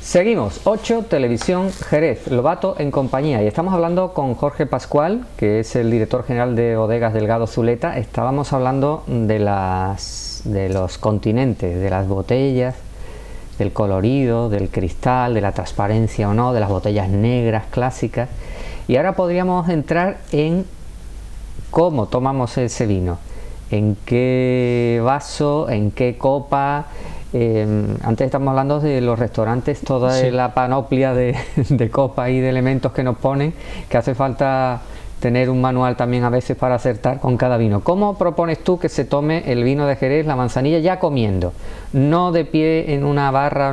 Seguimos, 8, Televisión Jerez, Lobato en compañía, y estamos hablando con Jorge Pascual, que es el director general de Bodegas Delgado Zuleta. Estábamos hablando de los continentes, de las botellas, del colorido, del cristal, de la transparencia o no, de las botellas negras clásicas, y ahora podríamos entrar en cómo tomamos ese vino, en qué vaso, en qué copa. Antes estamos hablando de los restaurantes, toda la panoplia de copas y de elementos que nos ponen, que hace falta tener un manual también a veces para acertar con cada vino. ¿Cómo propones tú que se tome el vino de Jerez, la manzanilla, ya comiendo? No de pie en una barra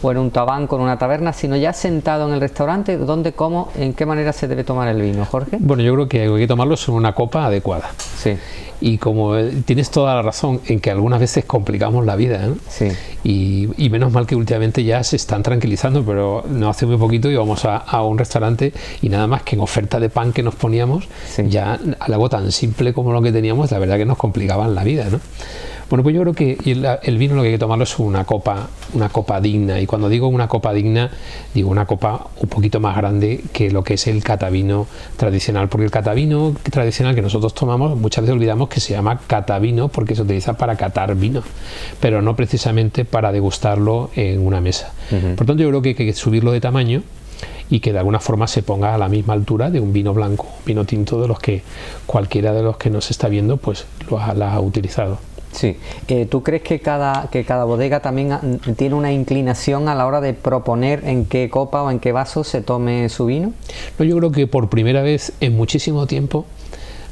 o en un tabanco, en una taberna, sino ya sentado en el restaurante. ¿Dónde, cómo, en qué manera se debe tomar el vino, Jorge? Bueno, yo creo que hay que tomarlo en una copa adecuada. Sí. Y como tienes toda la razón en que algunas veces complicamos la vida, ¿eh? Sí. Y menos mal que últimamente ya se están tranquilizando, pero no hace muy poquito íbamos a un restaurante y nada más que en oferta de pan que nos poníamos, ya algo tan simple como lo que teníamos, la verdad que nos complicaban la vida, ¿no? Bueno, pues yo creo que el vino lo que hay que tomarlo es una copa digna, y cuando digo una copa digna, digo una copa un poquito más grande que lo que es el catavino tradicional, porque el catavino tradicional que nosotros tomamos muchas veces olvidamos que se llama catavino porque se utiliza para catar vino, pero no precisamente para degustarlo en una mesa. Por tanto, yo creo que hay que subirlo de tamaño y que de alguna forma se ponga a la misma altura de un vino blanco, un vino tinto de los que cualquiera de los que nos está viendo pues la ha utilizado. Sí. ¿Tú crees que cada bodega también tiene una inclinación a la hora de proponer en qué copa o en qué vaso se tome su vino? No, yo creo que por primera vez en muchísimo tiempo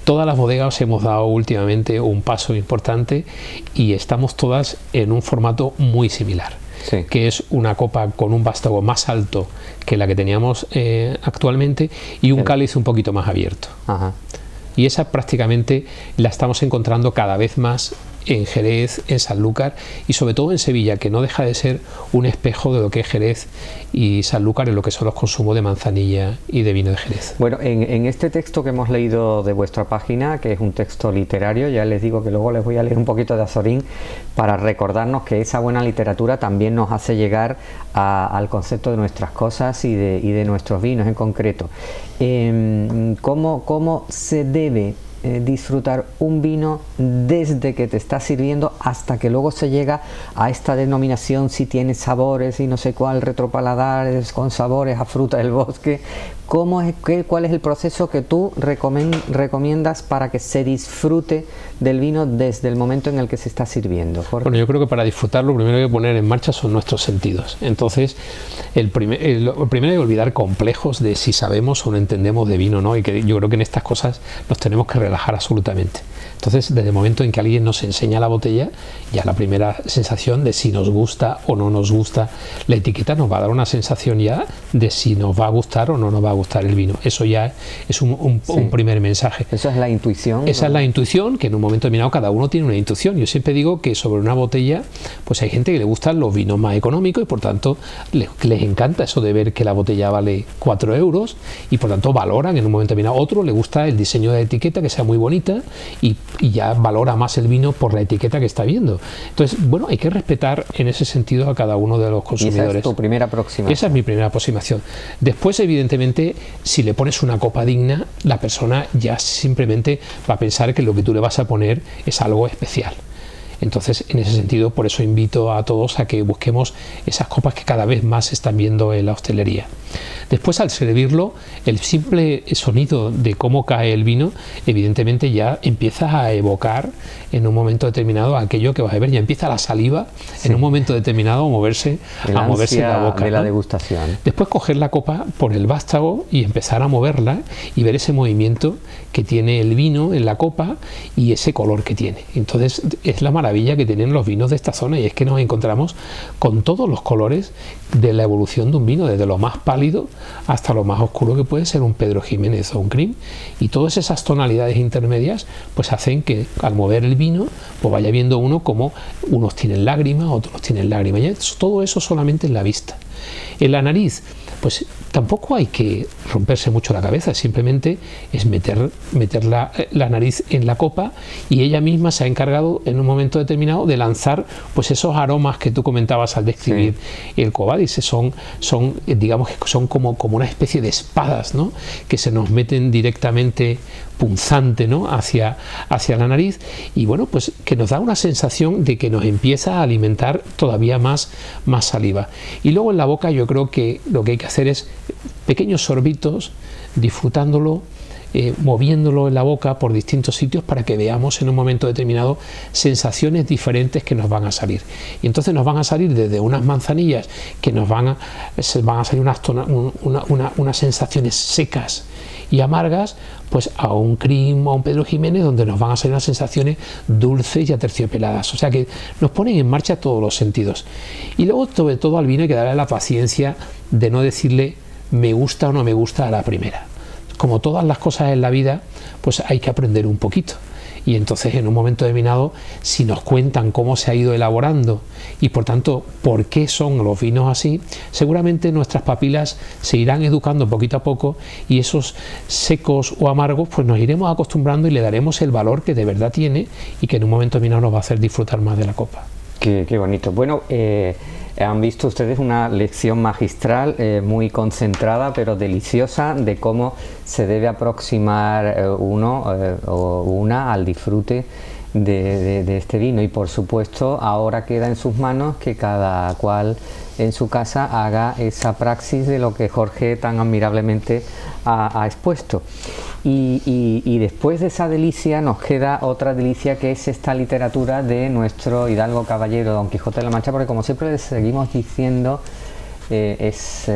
todas las bodegas hemos dado últimamente un paso importante y estamos todas en un formato muy similar. Sí. Que es una copa con un vástago más alto que la que teníamos actualmente y un cáliz un poquito más abierto. Ajá. Y esa prácticamente la estamos encontrando cada vez más en Jerez, en Sanlúcar y sobre todo en Sevilla, que no deja de ser un espejo de lo que es Jerez y Sanlúcar en lo que son los consumos de manzanilla y de vino de Jerez. Bueno, en este texto que hemos leído de vuestra página, que es un texto literario, ya les digo que luego les voy a leer un poquito de Azorín para recordarnos que esa buena literatura también nos hace llegar al concepto de nuestras cosas y de nuestros vinos en concreto. ¿Cómo se debe disfrutar un vino desde que te está sirviendo hasta que luego se llega a esta denominación, si tiene sabores y no sé cuál, retropaladares con sabores a fruta del bosque? ¿Cuál es el proceso que tú recomiendas para que se disfrute del vino desde el momento en el que se está sirviendo, Jorge? Bueno, yo creo que para disfrutarlo lo primero que hay que poner en marcha son nuestros sentidos. Entonces, lo primero hay que olvidar complejos de si sabemos o no entendemos de vino, ¿no? Y que yo creo que en estas cosas nos tenemos que relajar absolutamente. Entonces, desde el momento en que alguien nos enseña la botella, ya la primera sensación de si nos gusta o no nos gusta la etiqueta nos va a dar una sensación ya de si nos va a gustar o no nos va a gustar el vino. Eso ya es un primer mensaje. Esa es la intuición. Esa es la intuición, que en un momento determinado cada uno tiene una intuición. Yo siempre digo que sobre una botella pues hay gente que le gustan los vinos más económicos y por tanto les encanta eso de ver que la botella vale 4 euros y por tanto valoran en un momento determinado. Otro le gusta el diseño de la etiqueta, que sea muy bonita y ya valora más el vino por la etiqueta que está viendo. Entonces, bueno, hay que respetar en ese sentido a cada uno de los consumidores. Esa es tu primera aproximación. Esa es mi primera aproximación. Después, evidentemente, si le pones una copa digna, la persona ya simplemente va a pensar que lo que tú le vas a poner es algo especial. Entonces, en ese sentido, por eso invito a todos a que busquemos esas copas que cada vez más se están viendo en la hostelería. Después, al servirlo, el simple sonido de cómo cae el vino, evidentemente ya empiezas a evocar en un momento determinado aquello que vas a ver, ya empieza la saliva en un momento determinado a moverse en la boca de la degustación. Después coger la copa por el vástago y empezar a moverla y ver ese movimiento que tiene el vino en la copa y ese color que tiene. Entonces es la maravilla que tienen los vinos de esta zona, y es que nos encontramos con todos los colores de la evolución de un vino, desde lo más pálido hasta lo más oscuro que puede ser un Pedro Jiménez o un Crim, y todas esas tonalidades intermedias pues hacen que al mover el vino pues vaya viendo uno como unos tienen lágrimas, otros tienen lágrimas, y todo eso solamente en la vista. En la nariz, pues tampoco hay que romperse mucho la cabeza, simplemente es meter la nariz en la copa, y ella misma se ha encargado en un momento momento determinado de lanzar pues esos aromas que tú comentabas al describir el Quo Vadis. Son digamos que son como una especie de espadas, ¿no?, que se nos meten directamente punzante, ¿no?, hacia la nariz, y bueno, pues que nos da una sensación de que nos empieza a alimentar todavía más saliva. Y luego en la boca yo creo que lo que hay que hacer es pequeños sorbitos, disfrutándolo, moviéndolo en la boca por distintos sitios para que veamos en un momento determinado sensaciones diferentes que nos van a salir. Y entonces nos van a salir desde unas manzanillas que nos van a salir unas sensaciones secas y amargas, pues a un Cream o a un Pedro Ximénez, donde nos van a salir unas sensaciones dulces y aterciopeladas. O sea que nos ponen en marcha todos los sentidos. Y luego, sobre todo, al vino hay que darle la paciencia de no decirle me gusta o no me gusta a la primera. Como todas las cosas en la vida, pues hay que aprender un poquito. Y entonces, en un momento determinado, si nos cuentan cómo se ha ido elaborando y por tanto por qué son los vinos así, seguramente nuestras papilas se irán educando poquito a poco, y esos secos o amargos pues nos iremos acostumbrando y le daremos el valor que de verdad tiene, y que en un momento determinado nos va a hacer disfrutar más de la copa. Qué bonito. Bueno, han visto ustedes una lección magistral, muy concentrada pero deliciosa, de cómo se debe aproximar uno o una al disfrute de este vino. Y por supuesto ahora queda en sus manos que cada cual en su casa haga esa praxis de lo que Jorge tan admirablemente ha expuesto. Y después de esa delicia nos queda otra delicia, que es esta literatura de nuestro hidalgo caballero Don Quijote de la Mancha, porque como siempre les seguimos diciendo, es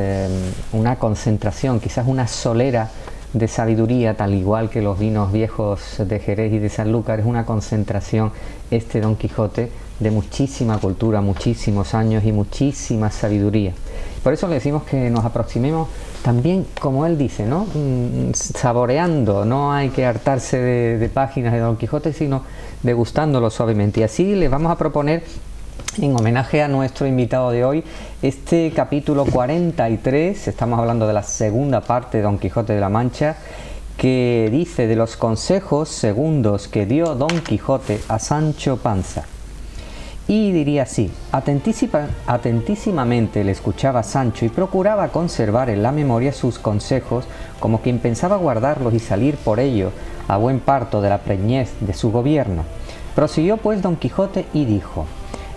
una concentración, quizás una solera de sabiduría, tal igual que los vinos viejos de Jerez y de Sanlúcar. Es una concentración este Don Quijote de muchísima cultura, muchísimos años y muchísima sabiduría. Por eso le decimos que nos aproximemos también, como él dice, ¿no?, saboreando. No hay que hartarse de páginas de Don Quijote, sino degustándolo suavemente. Y así les vamos a proponer, en homenaje a nuestro invitado de hoy, este capítulo 43, estamos hablando de la segunda parte de Don Quijote de la Mancha, que dice de los consejos segundos que dio Don Quijote a Sancho Panza. Y diría así: atentísimamente le escuchaba Sancho y procuraba conservar en la memoria sus consejos, como quien pensaba guardarlos y salir por ello a buen parto de la preñez de su gobierno. Prosiguió pues Don Quijote y dijo: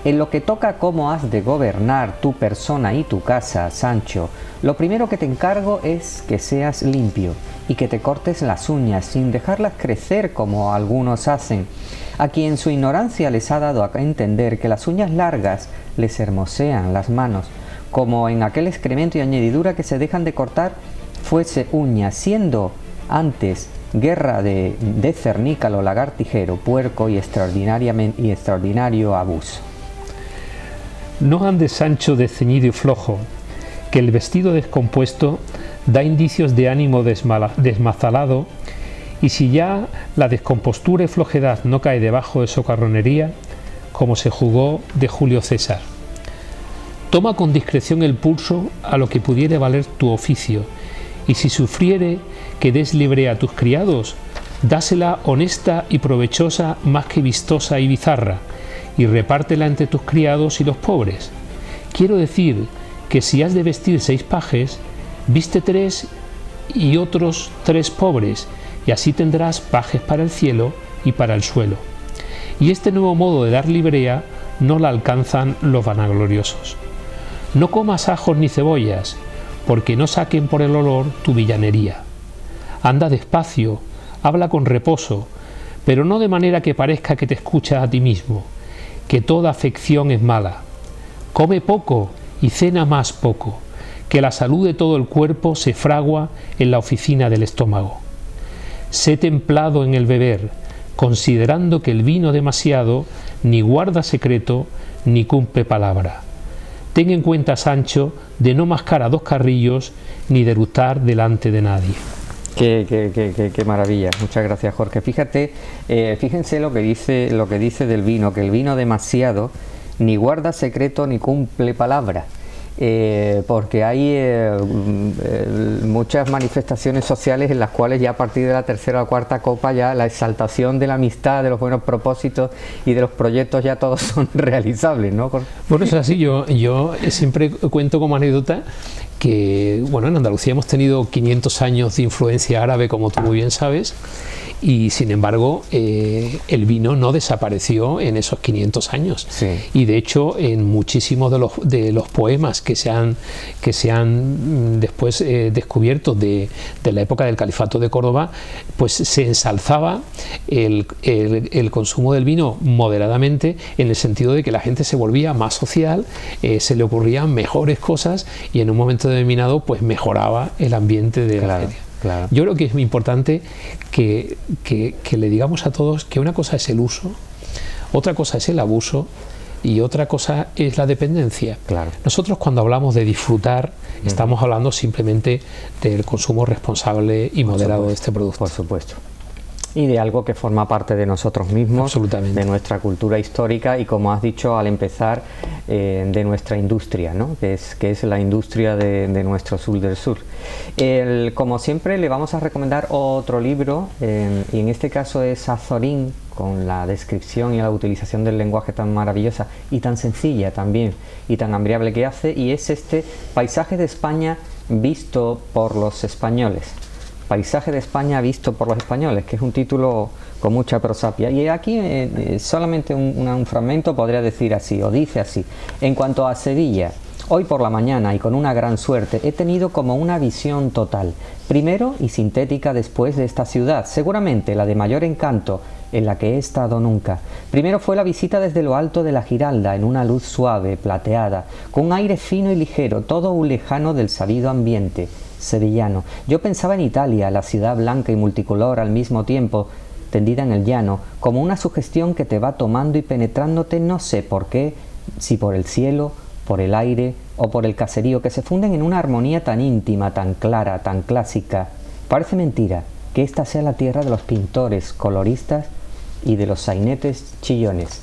en lo que toca cómo has de gobernar tu persona y tu casa, Sancho, lo primero que te encargo es que seas limpio y que te cortes las uñas sin dejarlas crecer como algunos hacen, a quien su ignorancia les ha dado a entender que las uñas largas les hermosean las manos, como en aquel excremento y añadidura que se dejan de cortar fuese uña, siendo antes guerra de cernícalo lagartijero, puerco y extraordinario abuso. No andes, Sancho, de ceñido y flojo, que el vestido descompuesto da indicios de ánimo desmazalado, y si ya la descompostura y flojedad no cae debajo de socarronería, como se jugó de Julio César. Toma con discreción el pulso a lo que pudiere valer tu oficio, y si sufriere que des libre a tus criados, dásela honesta y provechosa más que vistosa y bizarra, y repártela entre tus criados y los pobres. Quiero decir que si has de vestir 6 pajes, viste 3 y otros 3 pobres, y así tendrás pajes para el cielo y para el suelo. Y este nuevo modo de dar librea no la alcanzan los vanagloriosos. No comas ajos ni cebollas, porque no saquen por el olor tu villanería. Anda despacio, habla con reposo, pero no de manera que parezca que te escuchas a ti mismo, que toda afección es mala. Come poco y cena más poco, que la salud de todo el cuerpo se fragua en la oficina del estómago. Sé templado en el beber, considerando que el vino demasiado ni guarda secreto ni cumple palabra. Ten en cuenta, Sancho, de no mascar a 2 carrillos ni de eructar delante de nadie. Qué maravilla. Muchas gracias, Jorge. Fíjense lo que dice del vino, que el vino demasiado ni guarda secreto ni cumple palabra. porque hay muchas manifestaciones sociales en las cuales ya a partir de la tercera o cuarta copa ya la exaltación de la amistad, de los buenos propósitos y de los proyectos ya todos son realizables, ¿no? Bueno, es así. Yo siempre cuento como anécdota que, bueno, en Andalucía hemos tenido 500 años de influencia árabe, como tú muy bien sabes, y sin embargo el vino no desapareció en esos 500 años. Sí. Y de hecho en muchísimos de los poemas que se han después descubierto de la época del Califato de Córdoba, pues se ensalzaba el consumo del vino moderadamente, en el sentido de que la gente se volvía más social, se le ocurrían mejores cosas y en un momento determinado pues mejoraba el ambiente de la feria. Claro. Yo creo que es muy importante que le digamos a todos que una cosa es el uso, otra cosa es el abuso y otra cosa es la dependencia. Claro. Nosotros cuando hablamos de disfrutar estamos hablando simplemente del consumo responsable y moderado de este producto. Por supuesto. Y de algo que forma parte de nosotros mismos, de nuestra cultura histórica y, como has dicho al empezar, de nuestra industria, ¿no? que es la industria de nuestro sur del sur. Como siempre, le vamos a recomendar otro libro, y en este caso es Azorín, con la descripción y la utilización del lenguaje tan maravillosa y tan sencilla también y tan amigable que hace, y es este Paisaje de España visto por los españoles. Paisaje de España visto por los españoles, que es un título con mucha prosapia. Y aquí solamente un fragmento podría decir así, o dice así: en cuanto a Sevilla, hoy por la mañana y con una gran suerte he tenido como una visión total, primero y sintética después, de esta ciudad, seguramente la de mayor encanto en la que he estado nunca. Primero fue la visita desde lo alto de la Giralda, en una luz suave, plateada, con un aire fino y ligero, todo un lejano del sabido ambiente sevillano. Yo pensaba en Italia, la ciudad blanca y multicolor al mismo tiempo, tendida en el llano, como una sugestión que te va tomando y penetrándote, no sé por qué, si por el cielo, por el aire o por el caserío, que se funden en una armonía tan íntima, tan clara, tan clásica. Parece mentira que esta sea la tierra de los pintores, coloristas y de los sainetes chillones.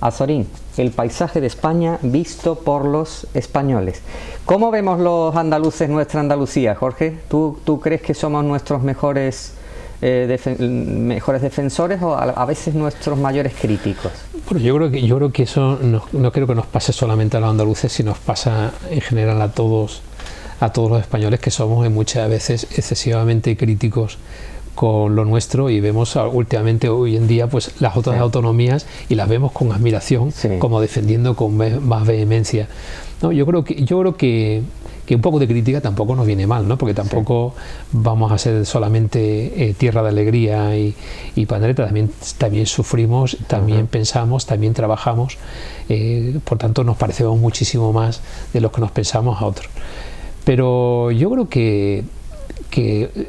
Azorín, el paisaje de España visto por los españoles. ¿Cómo vemos los andaluces nuestra Andalucía, Jorge? ¿Tú crees que somos nuestros mejores defensores o a veces nuestros mayores críticos? Bueno, yo creo que eso no creo que nos pase solamente a los andaluces, sino nos pasa en general a todos los españoles, que somos muchas veces excesivamente críticos con lo nuestro, y vemos últimamente hoy en día pues las otras autonomías y las vemos con admiración, como defendiendo con más vehemencia. No, yo creo que un poco de crítica tampoco nos viene mal, ¿no? Porque tampoco vamos a ser solamente tierra de alegría y pandereta, también sufrimos, también pensamos, también trabajamos, por tanto nos parecemos muchísimo más de lo que nos pensamos a otros. Pero yo creo que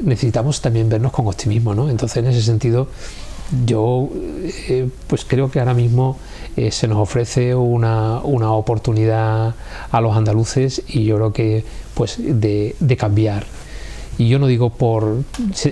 necesitamos también vernos con optimismo, ¿no? Entonces, en ese sentido, yo pues creo que ahora mismo se nos ofrece una oportunidad a los andaluces, y yo creo que pues de cambiar. Y yo no digo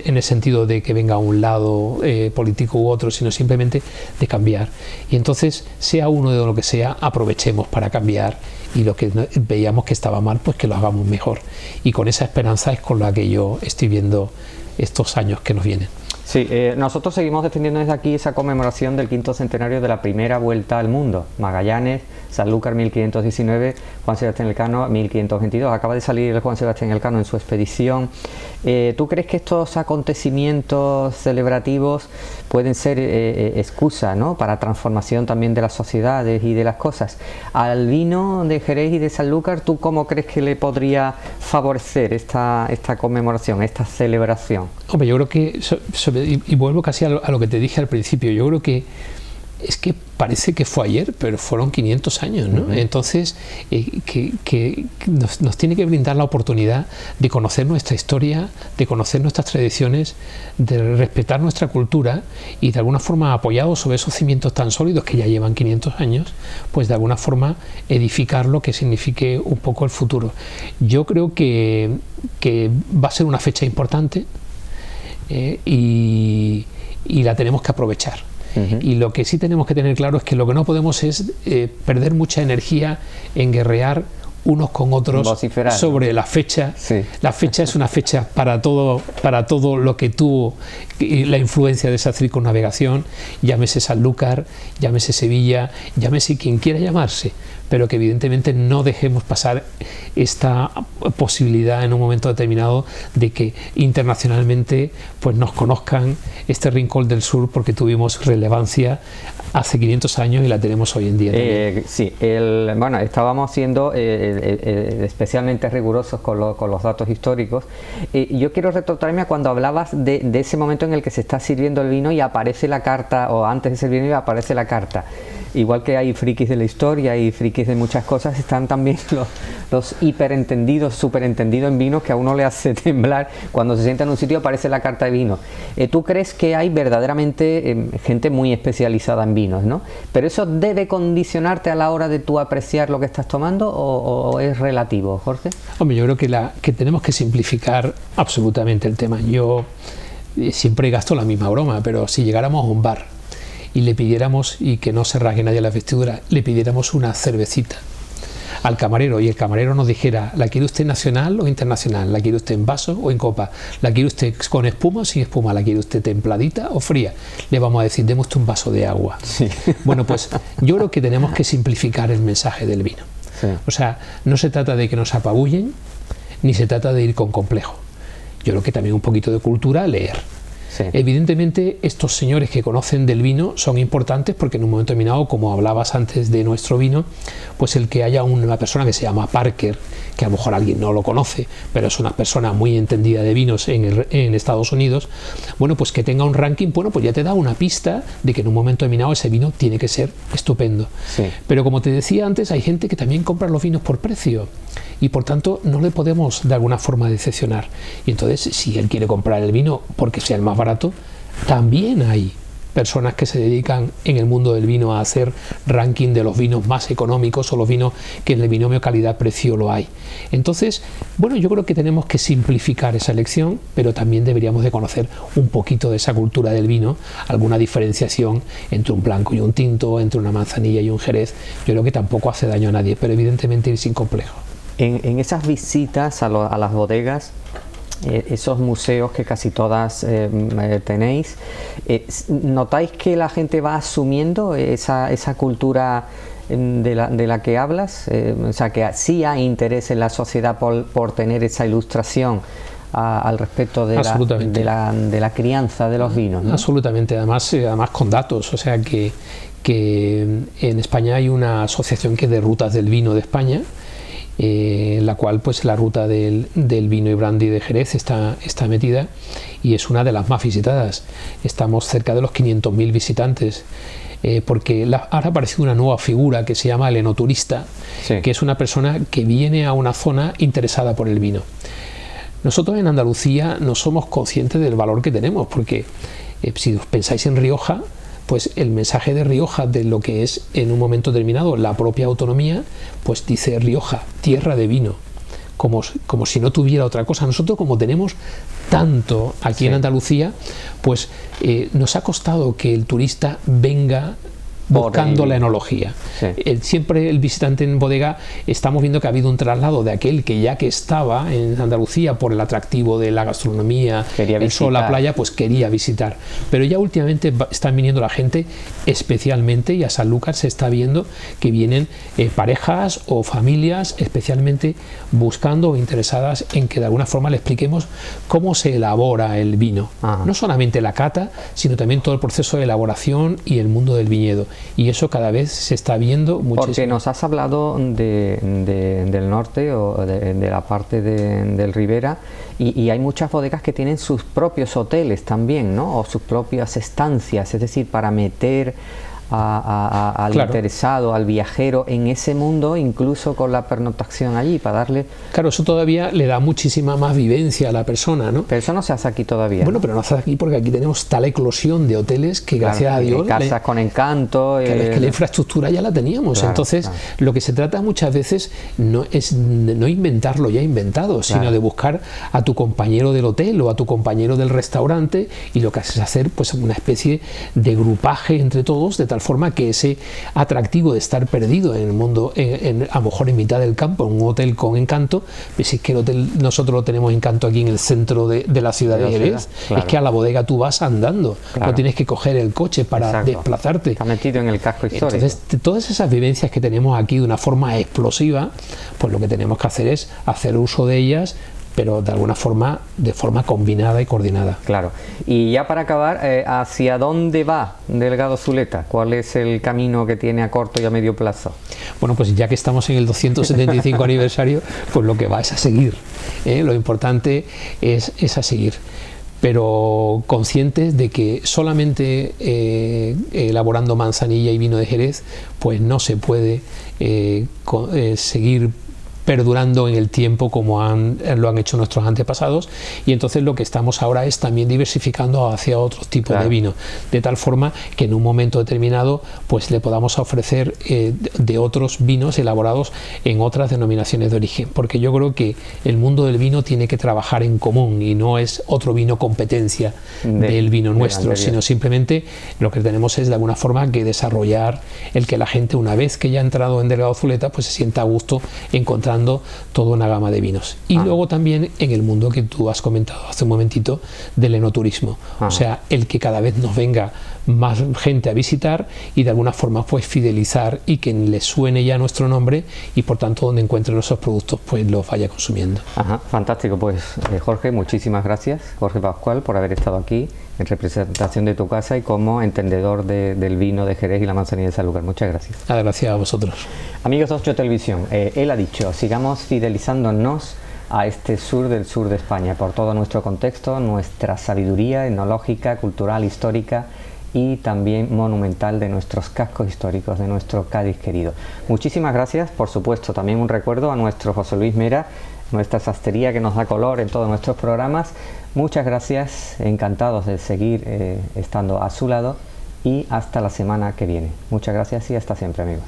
en el sentido de que venga a un lado político u otro, sino simplemente de cambiar. Y entonces, sea uno de lo que sea, aprovechemos para cambiar, y lo que veíamos que estaba mal, pues que lo hagamos mejor. Y con esa esperanza es con la que yo estoy viendo estos años que nos vienen. Sí, nosotros seguimos defendiendo desde aquí esa conmemoración del 5º centenario de la primera vuelta al mundo. Magallanes, Sanlúcar 1519, Juan Sebastián Elcano 1522. Acaba de salir el Juan Sebastián Elcano en su expedición. ¿Tú crees que estos acontecimientos celebrativos pueden ser excusa, ¿no?, para transformación también de las sociedades y de las cosas? Al vino de Jerez y de Sanlúcar, ¿tú cómo crees que le podría favorecer esta conmemoración, esta celebración? Hombre, yo creo que, y vuelvo casi a lo que te dije al principio, yo creo que es que parece que fue ayer, pero fueron 500 años, ¿no? Entonces, que nos tiene que brindar la oportunidad de conocer nuestra historia, de conocer nuestras tradiciones, de respetar nuestra cultura, y de alguna forma, apoyados sobre esos cimientos tan sólidos que ya llevan 500 años, pues de alguna forma edificar lo que signifique un poco el futuro. Yo creo que va a ser una fecha importante, y la tenemos que aprovechar. Y lo que sí tenemos que tener claro es que lo que no podemos es perder mucha energía en guerrear unos con otros sobre la fecha. Sí. La fecha es una fecha para todo lo que tuvo la influencia de esa circunnavegación, llámese Sanlúcar, llámese Sevilla, llámese quien quiera llamarse, pero que evidentemente no dejemos pasar esta posibilidad en un momento determinado de que internacionalmente pues nos conozcan este rincón del sur, porque tuvimos relevancia hace 500 años y la tenemos hoy en día. Sí, bueno, estábamos siendo especialmente rigurosos con los datos históricos. Yo quiero retrotraerme a cuando hablabas de ese momento en el que se está sirviendo el vino y aparece la carta, o antes de servir el vino aparece la carta. Igual que hay frikis de la historia y frikis de muchas cosas, están también los hiperentendidos, superentendidos en vinos, que a uno le hace temblar cuando se sienta en un sitio y aparece la carta de vino. ¿Tú crees que hay verdaderamente gente muy especializada en vinos, ¿no? Pero eso debe condicionarte a la hora de tú apreciar lo que estás tomando, o es relativo, Jorge? Hombre, yo creo que tenemos que simplificar absolutamente el tema. Yo siempre gasto la misma broma, pero si llegáramos a un bar y le pidiéramos, y que no se rasgue nadie la vestidura, le pidiéramos una cervecita al camarero, y el camarero nos dijera: ¿la quiere usted nacional o internacional? ¿La quiere usted en vaso o en copa? ¿La quiere usted con espuma o sin espuma? ¿La quiere usted templadita o fría? Le vamos a decir: deme usted un vaso de agua. Sí. Bueno, pues yo creo que tenemos que simplificar el mensaje del vino. Sí. O sea, no se trata de que nos apabullen, ni se trata de ir con complejo. Yo creo que también un poquito de cultura, leer. Sí. Evidentemente estos señores que conocen del vino son importantes, porque en un momento determinado, como hablabas antes de nuestro vino, pues el que haya una persona que se llama Parker, que a lo mejor alguien no lo conoce, pero es una persona muy entendida de vinos en Estados Unidos, bueno, pues que tenga un ranking, bueno, pues ya te da una pista de que en un momento determinado ese vino tiene que ser estupendo. Sí. Pero como te decía antes, hay gente que también compra los vinos por precio, y por tanto no le podemos de alguna forma decepcionar. Y entonces, si él quiere comprar el vino porque sea el más barato, también hay personas que se dedican en el mundo del vino a hacer ranking de los vinos más económicos, o los vinos que en el binomio calidad-precio lo hay. Entonces, bueno, yo creo que tenemos que simplificar esa elección, pero también deberíamos de conocer un poquito de esa cultura del vino, alguna diferenciación entre un blanco y un tinto, entre una manzanilla y un jerez. Yo creo que tampoco hace daño a nadie, pero evidentemente ir sin complejo. En esas visitas a las bodegas, esos museos que casi todas tenéis, ¿notáis que la gente va asumiendo esa cultura de la que hablas? O sea, que sí hay interés en la sociedad por tener esa ilustración al respecto de la crianza de los vinos, ¿no? Absolutamente, además con datos. O sea, que en España hay una asociación que es de rutas del vino de España, en la cual pues la ruta del vino y brandy de Jerez está metida, y es una de las más visitadas. Estamos cerca de los 500.000 visitantes, porque ahora ha aparecido una nueva figura que se llama el enoturista, sí, que es una persona que viene a una zona interesada por el vino. Nosotros en Andalucía no somos conscientes del valor que tenemos, porque si os pensáis en Rioja, pues el mensaje de Rioja, de lo que es en un momento determinado la propia autonomía, pues dice Rioja, tierra de vino, como si no tuviera otra cosa. Nosotros, como tenemos tanto aquí, sí, en Andalucía, pues nos ha costado que el turista venga buscando la enología. Sí. Siempre el visitante en bodega, estamos viendo que ha habido un traslado de aquel que ya que estaba en Andalucía por el atractivo de la gastronomía, el sol, la playa, pues quería visitar. Pero ya últimamente están viniendo la gente, especialmente, y a Sanlúcar se está viendo que vienen parejas o familias especialmente buscando o interesadas en que de alguna forma le expliquemos cómo se elabora el vino. Ajá. No solamente la cata, sino también todo el proceso de elaboración y el mundo del viñedo. Y eso cada vez se está viendo muchísimo. Porque nos has hablado del norte, o de la parte del Ribera, y hay muchas bodegas que tienen sus propios hoteles también, ¿no? O sus propias estancias, es decir, para meter al claro, interesado, al viajero en ese mundo, incluso con la pernoctación allí, para darle... Claro, eso todavía le da muchísima más vivencia a la persona, ¿no? Pero eso no se hace aquí todavía. Bueno, ¿no? Pero no se hace aquí porque aquí tenemos tal eclosión de hoteles que, claro, gracias a Dios... Casas con encanto... Claro, es que la infraestructura ya la teníamos. Claro, entonces, claro, lo que se trata muchas veces no es no inventar lo ya inventado, claro, sino de buscar a tu compañero del hotel o a tu compañero del restaurante, y lo que haces es hacer pues una especie de grupaje entre todos, de tal forma que ese atractivo de estar perdido en el mundo, a lo mejor en mitad del campo, en un hotel con encanto, pues si es que el hotel nosotros lo tenemos encanto aquí en el centro de la ciudad de Jerez, claro. Es que a la bodega tú vas andando, claro. No tienes que coger el coche para Exacto. Desplazarte. Está metido en el casco histórico. Entonces, todas esas vivencias que tenemos aquí de una forma explosiva, pues lo que tenemos que hacer es hacer uso de ellas, pero de alguna forma, de forma combinada y coordinada. Claro. Y ya para acabar, ¿hacia dónde va Delgado Zuleta? ¿Cuál es el camino que tiene a corto y a medio plazo? Bueno, pues ya que estamos en el 275 aniversario, pues lo que va es a seguir. Lo importante es a seguir. Pero conscientes de que solamente elaborando manzanilla y vino de Jerez, pues no se puede seguir perdurando en el tiempo como lo han hecho nuestros antepasados, y entonces lo que estamos ahora es también diversificando hacia otros tipos claro. de vino, de tal forma que en un momento determinado pues le podamos ofrecer de otros vinos elaborados en otras denominaciones de origen, porque yo creo que el mundo del vino tiene que trabajar en común y no es otro vino competencia del vino nuestro, sino simplemente lo que tenemos es de alguna forma que desarrollar el que la gente, una vez que ya ha entrado en Delgado Zuleta, pues se sienta a gusto encontrando toda una gama de vinos. Y luego también en el mundo que tú has comentado hace un momentito del enoturismo, o sea, el que cada vez nos venga más gente a visitar y de alguna forma pues fidelizar y que les suene ya nuestro nombre y por tanto donde encuentren nuestros productos pues los vaya consumiendo. Ajá, fantástico. Pues Jorge, muchísimas gracias, Jorge Pascual, por haber estado aquí en representación de tu casa y como entendedor del vino de Jerez y la manzanilla de Sanlúcar. Muchas gracias. Gracias a vosotros. Amigos de 8 Televisión, él ha dicho, sigamos fidelizándonos a este sur del sur de España por todo nuestro contexto, nuestra sabiduría etnológica, cultural, histórica y también monumental de nuestros cascos históricos, de nuestro Cádiz querido. Muchísimas gracias, por supuesto, también un recuerdo a nuestro José Luis Mera, nuestra sastrería que nos da color en todos nuestros programas. Muchas gracias, encantados de seguir estando a su lado y hasta la semana que viene. Muchas gracias y hasta siempre, amigos.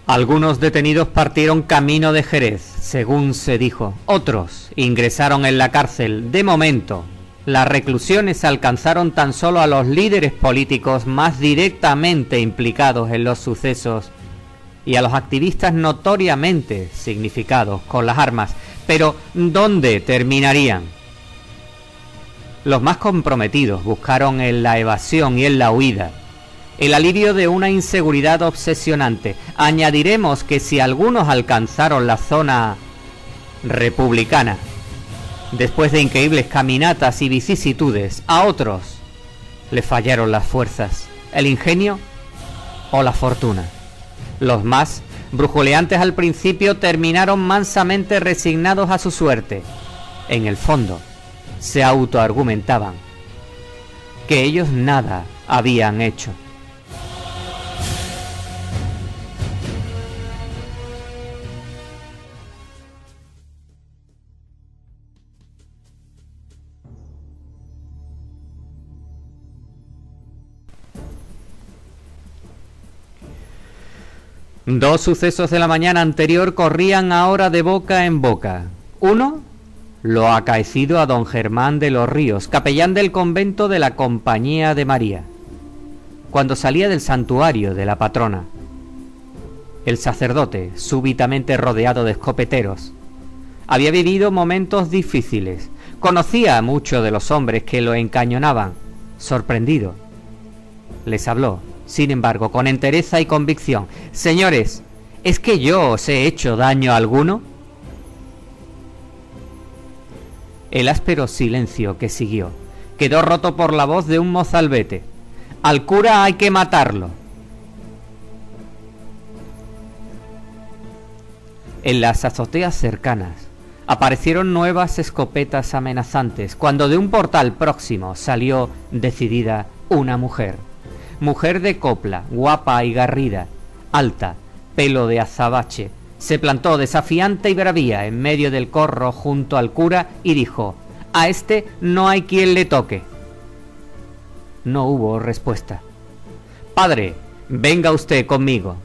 Algunos detenidos partieron camino de Jerez, según se dijo. Otros ingresaron en la cárcel. De momento, las reclusiones alcanzaron tan solo a los líderes políticos más directamente implicados en los sucesos y a los activistas notoriamente significados con las armas. Pero, ¿dónde terminarían? Los más comprometidos buscaron en la evasión y en la huida el alivio de una inseguridad obsesionante. Añadiremos que si algunos alcanzaron la zona republicana, después de increíbles caminatas y vicisitudes, a otros les fallaron las fuerzas, el ingenio o la fortuna. Los más brujuleantes al principio terminaron mansamente resignados a su suerte. En el fondo, se autoargumentaban que ellos nada habían hecho. Dos sucesos de la mañana anterior corrían ahora de boca en boca. Uno, lo acaecido a don Germán de los Ríos, capellán del convento de la Compañía de María, cuando salía del santuario de la patrona. El sacerdote, súbitamente rodeado de escopeteros, había vivido momentos difíciles. Conocía a muchos de los hombres que lo encañonaban. Sorprendido, les habló, sin embargo, con entereza y convicción. Señores, ¿es que yo os he hecho daño alguno? El áspero silencio que siguió quedó roto por la voz de un mozalbete. Al cura hay que matarlo. En las azoteas cercanas aparecieron nuevas escopetas amenazantes, cuando de un portal próximo salió decidida una mujer. Mujer de copla, guapa y garrida, alta, pelo de azabache. Se plantó desafiante y bravía en medio del corro junto al cura y dijo: «A este no hay quien le toque». No hubo respuesta. «Padre, venga usted conmigo.